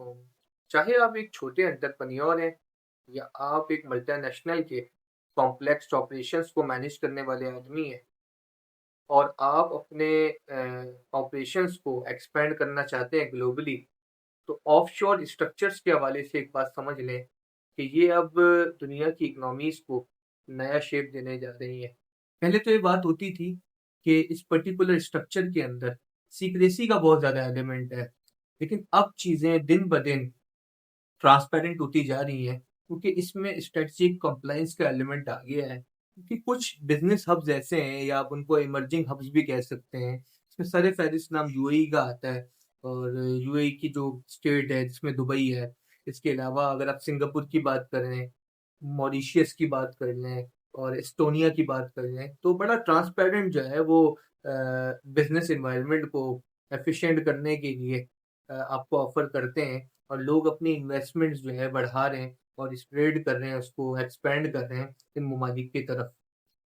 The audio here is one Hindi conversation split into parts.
अलैकुम। चाहे आप एक छोटे एंटरप्रेन्योर हैं या आप एक मल्टीनेशनल के कॉम्प्लेक्स ऑपरेशंस को मैनेज करने वाले आदमी हैं और आप अपने ऑपरेशंस को एक्सपेंड करना चाहते हैं ग्लोबली, तो ऑफशोर स्ट्रक्चर्स के हवाले से एक बात समझ लें कि ये अब दुनिया की इकोनॉमीज़ को नया शेप देने जा रही है। पहले तो ये बात होती थी कि इस पर्टिकुलर स्ट्रक्चर के अंदर सीक्रेसी का बहुत ज़्यादा एलिमेंट है, लेकिन अब चीज़ें दिन-ब-दिन ट्रांसपेरेंट होती जा रही है क्योंकि इसमें स्ट्रेटजिक कंप्लायंस का एलिमेंट आ गया है क्योंकि कुछ बिजनेस हब्स ऐसे हैं या आप उनको इमर्जिंग हब्स भी कह सकते हैं। इसमें सर फहरिस्त नाम यूएई का आता है और यूएई की जो स्टेट है जिसमें दुबई है। इसके अलावा अगर आप सिंगापुर की बात कर रहे हैं, मॉरिशियस की बात कर लें और एस्टोनिया की बात कर लें, तो बड़ा ट्रांसपेरेंट जो है वो बिजनेस इन्वायरमेंट को एफिशिएंट करने के लिए आपको ऑफर करते हैं और लोग अपनी इन्वेस्टमेंट्स जो है बढ़ा रहे हैं और स्प्रेड कर रहे हैं, उसको एक्सपेंड कर रहे हैं इन ममालिक की तरफ।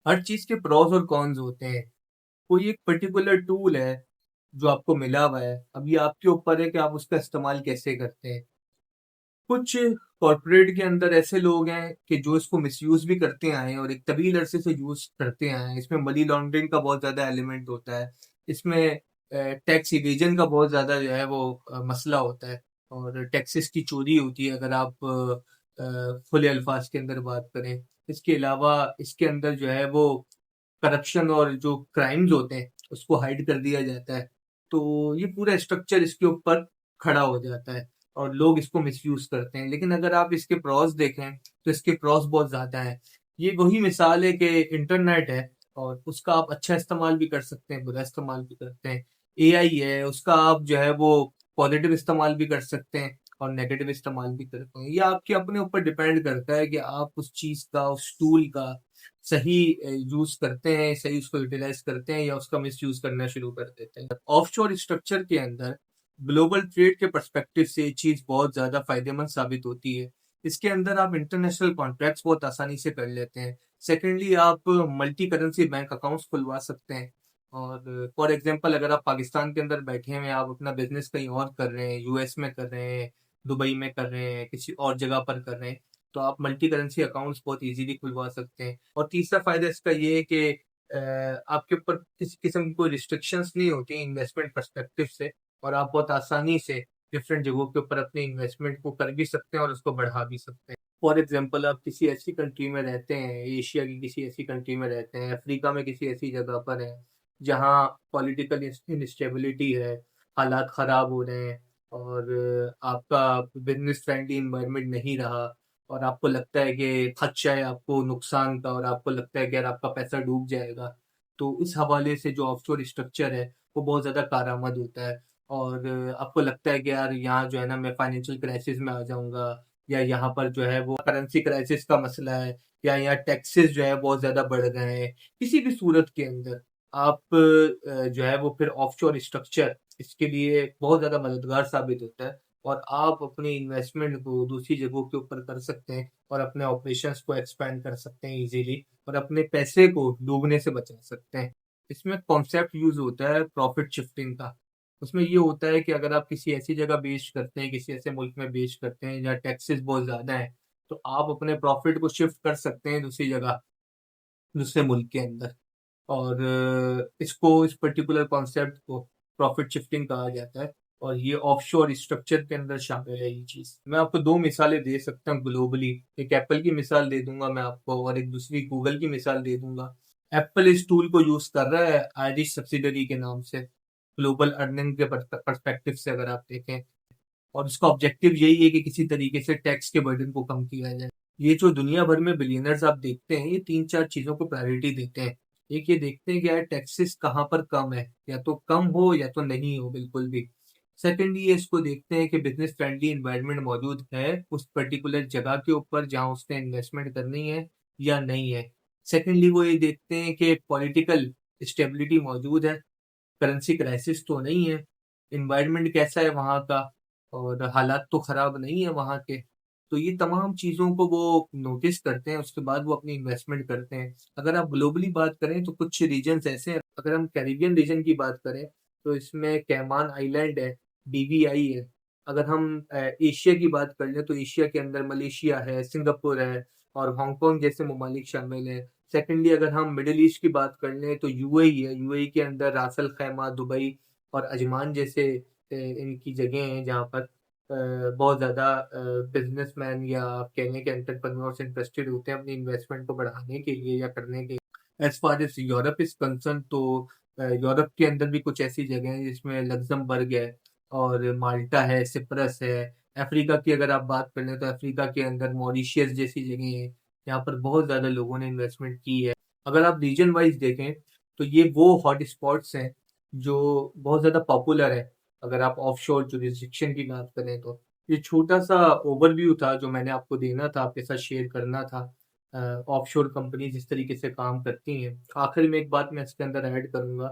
हर चीज़ के प्रोस और कॉन्स होते हैं। कोई एक पर्टिकुलर टूल है जो आपको मिला हुआ है, अब ये आपके ऊपर है कि आप उसका इस्तेमाल कैसे करते हैं। कुछ कॉर्पोरेट के अंदर ऐसे लोग हैं कि जो इसको मिसयूज भी करते आए हैं और एक तवील अरसे से यूज करते आए हैं। इसमें मनी लॉन्ड्रिंग का बहुत ज्यादा एलिमेंट होता है। इसमें टैक्स इवेजन का बहुत ज्यादा जो है वो मसला होता है और टैक्सेस की चोरी होती है अगर आप खुले अल्फाज के अंदर बात करें। इसके अलावा इसके अंदर जो है वो करप्शन और जो क्राइम्स होते हैं उसको हाइड कर दिया जाता है। तो ये पूरा स्ट्रक्चर इसके ऊपर खड़ा हो जाता है और लोग इसको मिसयूज करते हैं। लेकिन अगर आप इसके प्रॉस देखें तो इसके प्रॉस बहुत ज्यादा हैं। ये वही मिसाल है कि इंटरनेट है और उसका आप अच्छा इस्तेमाल भी कर सकते हैं, बुरा इस्तेमाल भी करते हैं। एआई है, उसका आप जो है वो पॉजिटिव इस्तेमाल भी कर सकते हैं और नेगेटिव इस्तेमाल भी करते हैं। ये आपके अपने ऊपर डिपेंड करता है कि आप उस चीज का, उस टूल का सही यूज करते हैं, सही उसको यूटिलाइज करते हैं या उसका मिस यूज करना शुरू कर देते हैं। ऑफशोर स्ट्रक्चर के अंदर ग्लोबल ट्रेड के पर्सपेक्टिव से ये चीज बहुत ज्यादा फायदेमंद साबित होती है। इसके अंदर आप इंटरनेशनल कॉन्ट्रैक्ट्स बहुत आसानी से कर लेते हैं। सेकेंडली, आप मल्टी करेंसी बैंक अकाउंट्स खुलवा सकते हैं। और फॉर एग्जांपल, अगर आप पाकिस्तान के अंदर बैठे हैं, आप अपना बिजनेस कहीं और कर रहे हैं, यूएस में कर रहे हैं, दुबई में कर रहे हैं, किसी और जगह पर कर रहे हैं, तो आप मल्टी करेंसी अकाउंट्स बहुत इजीली खुलवा सकते हैं। और तीसरा फायदा इसका ये है कि आपके ऊपर किसी किस्म की कोई रिस्ट्रिक्शंस नहीं होती इन्वेस्टमेंट पर्सपेक्टिव से और आप बहुत आसानी से डिफरेंट जगहों के ऊपर अपने इन्वेस्टमेंट को कर भी सकते हैं और उसको बढ़ा भी सकते हैं। फॉर एग्जांपल, आप किसी ऐसी कंट्री में रहते हैं, एशिया की किसी ऐसी कंट्री में रहते हैं, अफ्रीका में किसी ऐसी जगह पर हैं जहाँ पॉलिटिकल इंस्टेबिलिटी है, हालात ख़राब हो रहे हैं और आपका बिजनेस फ्रेंडली इन्वायरमेंट नहीं रहा और आपको लगता है कि खदशा है आपको नुकसान का और आपको लगता है कि यार आपका पैसा डूब जाएगा। तो इस हवाले से जो ऑफशोर स्ट्रक्चर है वो बहुत ज़्यादा कारआमद होता है। और आपको लगता है कि यार यहाँ जो है ना मैं फाइनेंशियल क्राइसिस में आ जाऊँगा या यहाँ पर जो है वो करेंसी क्राइसिस का मसला है या यहाँ टैक्सेस जो है बहुत ज़्यादा बढ़ गए हैं। किसी भी सूरत के अंदर आप जो है वो फिर ऑफशोर स्ट्रक्चर इसके लिए बहुत ज़्यादा मददगार साबित होता है और आप अपनी इन्वेस्टमेंट को दूसरी जगहों के ऊपर कर सकते हैं और अपने ऑपरेशंस को एक्सपेंड कर सकते हैं इजीली और अपने पैसे को डूबने से बचा सकते हैं। इसमें कॉन्सेप्ट यूज होता है प्रॉफिट शिफ्टिंग का। उसमें ये होता है कि अगर आप किसी ऐसी जगह बेच करते हैं, किसी ऐसे मुल्क में बेच करते हैं जहाँ टैक्सेस बहुत ज़्यादा हैं, तो आप अपने प्रॉफिट को शिफ्ट कर सकते हैं दूसरी जगह, दूसरे मुल्क के अंदर। और इसको, इस पर्टिकुलर कॉन्सेप्ट को प्रॉफिट शिफ्टिंग कहा जाता है और ये ऑफशोर स्ट्रक्चर के अंदर शामिल है ये चीज़। मैं आपको 2 मिसालें दे सकता हूँ ग्लोबली। एक एप्पल की मिसाल दे दूँगा मैं आपको और एक दूसरी गूगल की मिसाल दे दूँगा। एप्पल इस टूल को यूज़ कर रहा है आयरिश सब्सिडियरी के नाम से, ग्लोबल अर्निंग के पर्सपेक्टिव से अगर आप देखें, और उसका ऑब्जेक्टिव यही है कि किसी तरीके से टैक्स के बर्डन को कम किया जाए। ये जो दुनिया भर में बिलियनर्स आप देखते हैं, ये 3-4 चीज़ों को प्रायोरिटी देते हैं। एक ये देखते हैं कि यार टैक्सेस कहाँ पर कम है, या तो कम हो या तो नहीं हो बिल्कुल भी। सेकंडली, ये इसको देखते हैं कि बिज़नेस फ्रेंडली एनवायरनमेंट मौजूद है उस पर्टिकुलर जगह के ऊपर जहाँ उसने इन्वेस्टमेंट करनी है या नहीं है। सेकंडली, वो ये देखते हैं कि पॉलिटिकल स्टेबिलिटी मौजूद है, करेंसी क्राइसिस तो नहीं है, एनवायरनमेंट कैसा है वहाँ का और हालात तो खराब नहीं है वहाँ के। तो ये तमाम चीज़ों को वो नोटिस करते हैं, उसके बाद वो अपनी इन्वेस्टमेंट करते हैं। अगर आप ग्लोबली बात करें तो कुछ रीजन्स ऐसे हैं, अगर हम कैरिबियन रीजन की बात करें तो इसमें कैमान आइलैंड है, बीवीआई है, अगर हम एशिया की बात कर लें तो एशिया के अंदर मलेशिया है, सिंगापुर है और हांगकांग जैसे ममालिक शामिल हैं। सेकंडली अगर हम मिडल ईस्ट की बात कर लें तो यूएई है, यूएई के अंदर रास अल खैमा, दुबई और अजमान जैसे इनकी जगह हैं जहाँ पर बहुत ज़्यादा बिजनेसमैन या आप कह लें कि एंटरप्रेन्योर्स इंटरेस्टेड होते हैं अपनी इन्वेस्टमेंट को बढ़ाने के लिए या करने के। As far as Europe is concern तो यूरोप के अंदर भी कुछ ऐसी जगह हैं जिसमें लग्जमबर्ग है और माल्टा है, सिप्रस है। अफ्रीका की अगर आप बात कर लें तो अफ्रीका के अंदर मॉरिशियस जैसी जगह है, यहाँ पर बहुत ज़्यादा लोगों ने इन्वेस्टमेंट की है। अगर आप रीजन वाइज देखें तो ये वो हॉट स्पॉट्स हैं जो बहुत ज़्यादा पॉपुलर है। अगर आप ऑफशोर जुरिस्डिक्शन की बात करें तो ये छोटा सा ओवरव्यू था जो मैंने आपको देना था, आपके साथ शेयर करना था। ऑफशोर कंपनी जिस तरीके से काम करती हैं। आखिर में एक बात मैं इसके अंदर ऐड करूंगा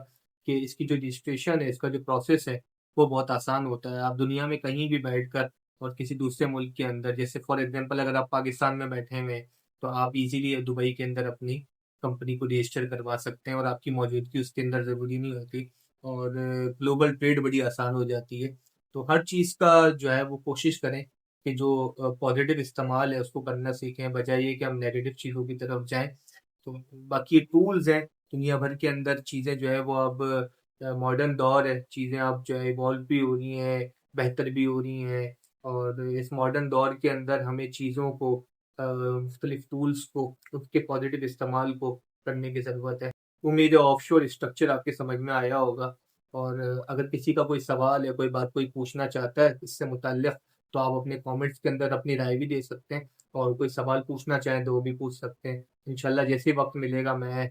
कि इसकी जो रजिस्ट्रेशन है, इसका जो प्रोसेस है वो बहुत आसान होता है। आप दुनिया में कहीं भी बैठकर और किसी दूसरे मुल्क के अंदर, जैसे फॉर एग्जांपल अगर आप पाकिस्तान में बैठे हुए हैं तो आप इजीली दुबई के अंदर अपनी कंपनी को रजिस्टर करवा सकते हैं और आपकी मौजूदगी उसके अंदर ज़रूरी नहीं होती और ग्लोबल ट्रेड बड़ी आसान हो जाती है। तो हर चीज़ का जो है वो कोशिश करें कि जो पॉजिटिव इस्तेमाल है उसको करना सीखें, बजाय ये कि हम नेगेटिव चीज़ों की तरफ जाएँ। तो बाकी टूल्स हैं, दुनिया भर के अंदर चीज़ें जो है वो अब मॉडर्न दौर है, चीज़ें अब जो है इवॉल्व भी हो रही हैं, बेहतर भी हो रही हैं और इस मॉडर्न दौर के अंदर हमें चीज़ों को मुख्तलिफ टूल्स को, उसके पॉजिटिव इस्तेमाल को करने की ज़रूरत है। उम्मीद है ऑफशोर स्ट्रक्चर आपके समझ में आया होगा और अगर किसी का कोई सवाल या कोई बात कोई पूछना चाहता है इससे मुताल्लिक़ तो आप अपने कमेंट्स के अंदर अपनी राय भी दे सकते हैं और कोई सवाल पूछना चाहें तो वो भी पूछ सकते हैं। इंशाल्लाह जैसे ही वक़्त मिलेगा मैं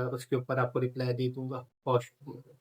उसके ऊपर आपको रिप्लाई दे दूँगा। बहुत शुक्रिया।